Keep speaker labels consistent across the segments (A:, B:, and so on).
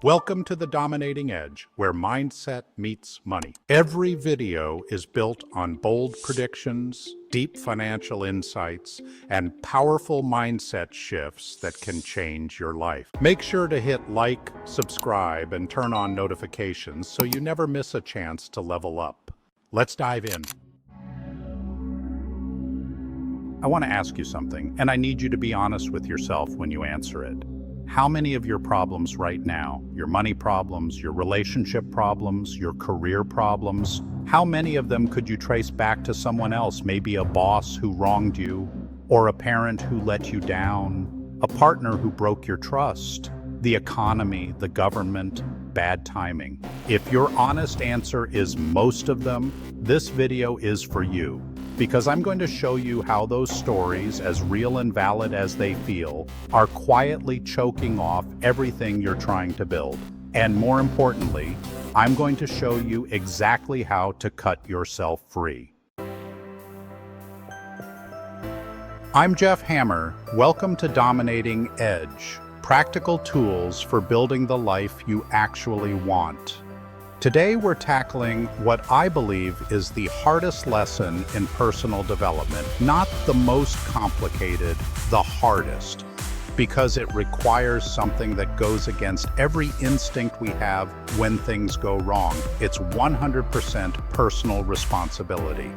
A: Welcome to the Dominating Edge, where mindset meets money. Every video is built on bold predictions, deep financial insights, and powerful mindset shifts that can change your life. Make sure to hit like, subscribe, and turn on notifications so you never miss a chance to level up. Let's dive in. I want to ask you something, and I need you to be honest with yourself when you answer it. How many of your problems right now, your money problems, your relationship problems, your career problems, how many of them could you trace back to someone else, maybe a boss who wronged you, or a parent who let you down, a partner who broke your trust, the economy, the government, bad timing? If your honest answer is most of them, this video is for you. Because I'm going to show you how those stories, as real and valid as they feel, are quietly choking off everything you're trying to build. And more importantly, I'm going to show you exactly how to cut yourself free. I'm Jeff Hammer. Welcome to Dominating Edge, practical tools for building the life you actually want. Today we're tackling what I believe is the hardest lesson in personal development. Not the most complicated, the hardest, because it requires something that goes against every instinct we have when things go wrong. It's 100% personal responsibility.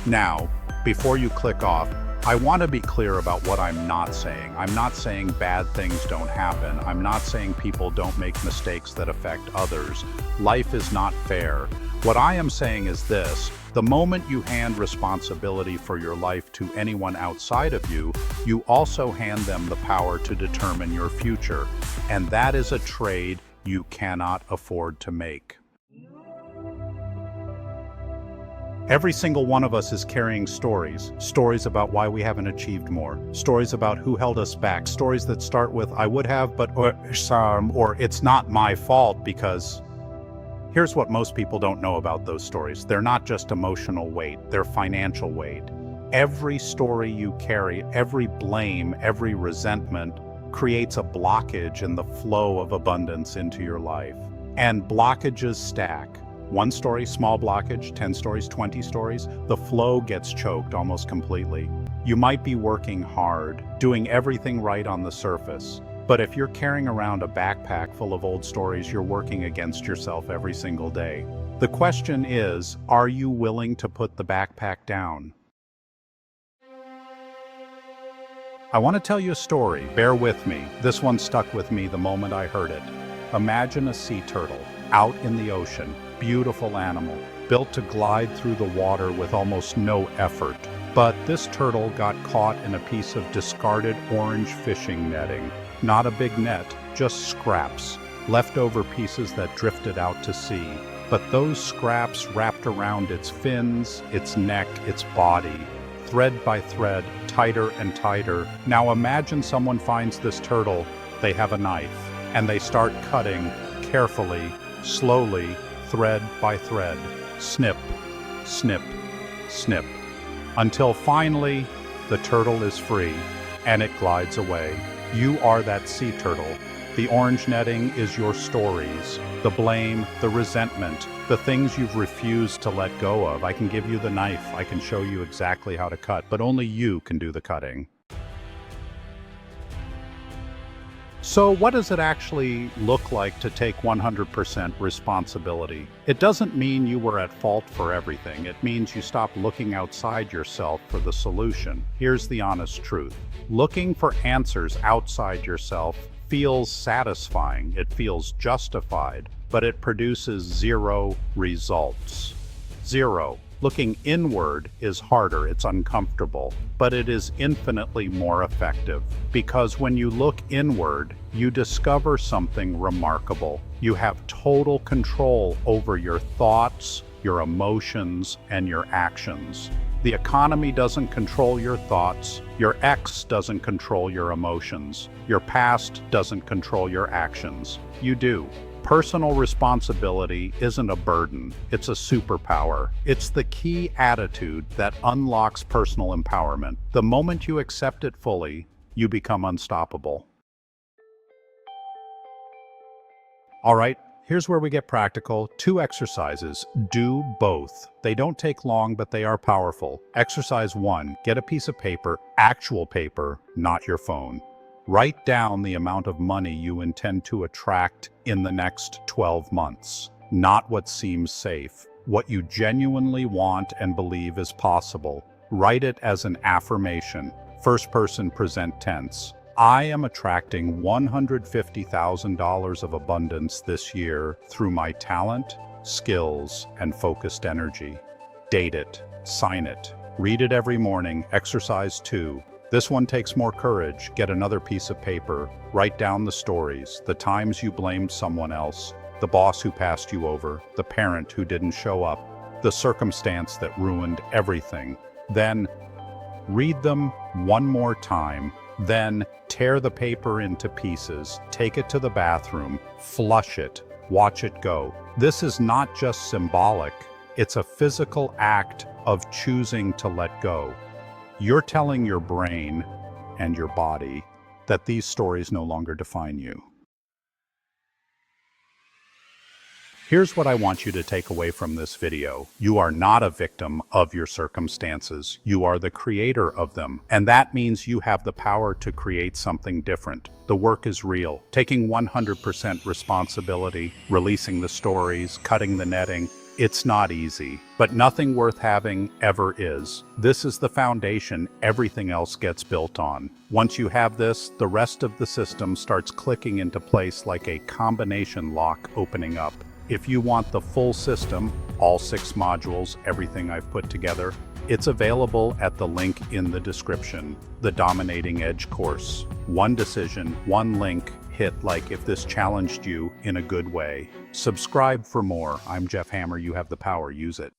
A: Now, before you click off, I want to be clear about what I'm not saying. I'm not saying bad things don't happen. I'm not saying people don't make mistakes that affect others. Life is not fair. What I am saying is this: the moment you hand responsibility for your life to anyone outside of you, you also hand them the power to determine your future. And that is a trade you cannot afford to make. Every single one of us is carrying stories about why we haven't achieved more, stories about who held us back, stories that start with "I would have, but," or "it's not my fault because." Here's what most people don't know about those stories. They're not just emotional weight, they're financial weight. Every story you carry, every blame, every resentment creates a blockage in the flow of abundance into your life. And blockages stack. One story, small blockage, 10 stories, 20 stories, the flow gets choked almost completely. You might be working hard, doing everything right on the surface, but if you're carrying around a backpack full of old stories, you're working against yourself every single day. The question is, are you willing to put the backpack down? I want to tell you a story. Bear with me. This one stuck with me the moment I heard it. Imagine a sea turtle out in the ocean. Beautiful animal, built to glide through the water with almost no effort. But this turtle got caught in a piece of discarded orange fishing netting. Not a big net, just scraps, leftover pieces that drifted out to sea. But those scraps wrapped around its fins, its neck, its body, thread by thread, tighter and tighter. Now imagine someone finds this turtle, they have a knife, and they start cutting carefully, slowly, thread by thread, snip, snip, snip, until finally the turtle is free and it glides away. You are that sea turtle. The orange netting is your stories, the blame, the resentment, the things you've refused to let go of. I can give you the knife, I can show you exactly how to cut, but only you can do the cutting. So what does it actually look like to take 100% responsibility? It doesn't mean you were at fault for everything. It means you stop looking outside yourself for the solution. Here's the honest truth. Looking for answers outside yourself feels satisfying. It feels justified, but it produces zero results. Zero. Looking inward is harder, it's uncomfortable, but it is infinitely more effective. Because when you look inward, you discover something remarkable. You have total control over your thoughts, your emotions, and your actions. The economy doesn't control your thoughts, your ex doesn't control your emotions, your past doesn't control your actions. You do. Personal responsibility isn't a burden, it's a superpower. It's the key attitude that unlocks personal empowerment. The moment you accept it fully, you become unstoppable. All right, here's where we get practical. 2 exercises. Do both. They don't take long, but they are powerful. Exercise 1, get a piece of paper, actual paper, not your phone. Write down the amount of money you intend to attract in the next 12 months. Not what seems safe, what you genuinely want and believe is possible. Write it as an affirmation. First person present tense. I am attracting $150,000 of abundance this year through my talent, skills, and focused energy. Date it, sign it, read it every morning. Exercise 2. This one takes more courage. Get another piece of paper, write down the stories, the times you blamed someone else, the boss who passed you over, the parent who didn't show up, the circumstance that ruined everything. Then read them one more time. Then tear the paper into pieces, take it to the bathroom, flush it, watch it go. This is not just symbolic, it's a physical act of choosing to let go. You're telling your brain and your body that these stories no longer define you. Here's what I want you to take away from this video. You are not a victim of your circumstances. You are the creator of them. And that means you have the power to create something different. The work is real. Taking 100% responsibility, releasing the stories, cutting the netting. It's not easy, but nothing worth having ever is. This is the foundation everything else gets built on. Once you have this, the rest of the system starts clicking into place like a combination lock opening up. If you want the full system, all 6 modules, everything I've put together, it's available at the link in the description, the Dominating Edge course. One decision, one link, hit like if this challenged you in a good way. Subscribe for more. I'm Jeff Hammer. You have the power. Use it.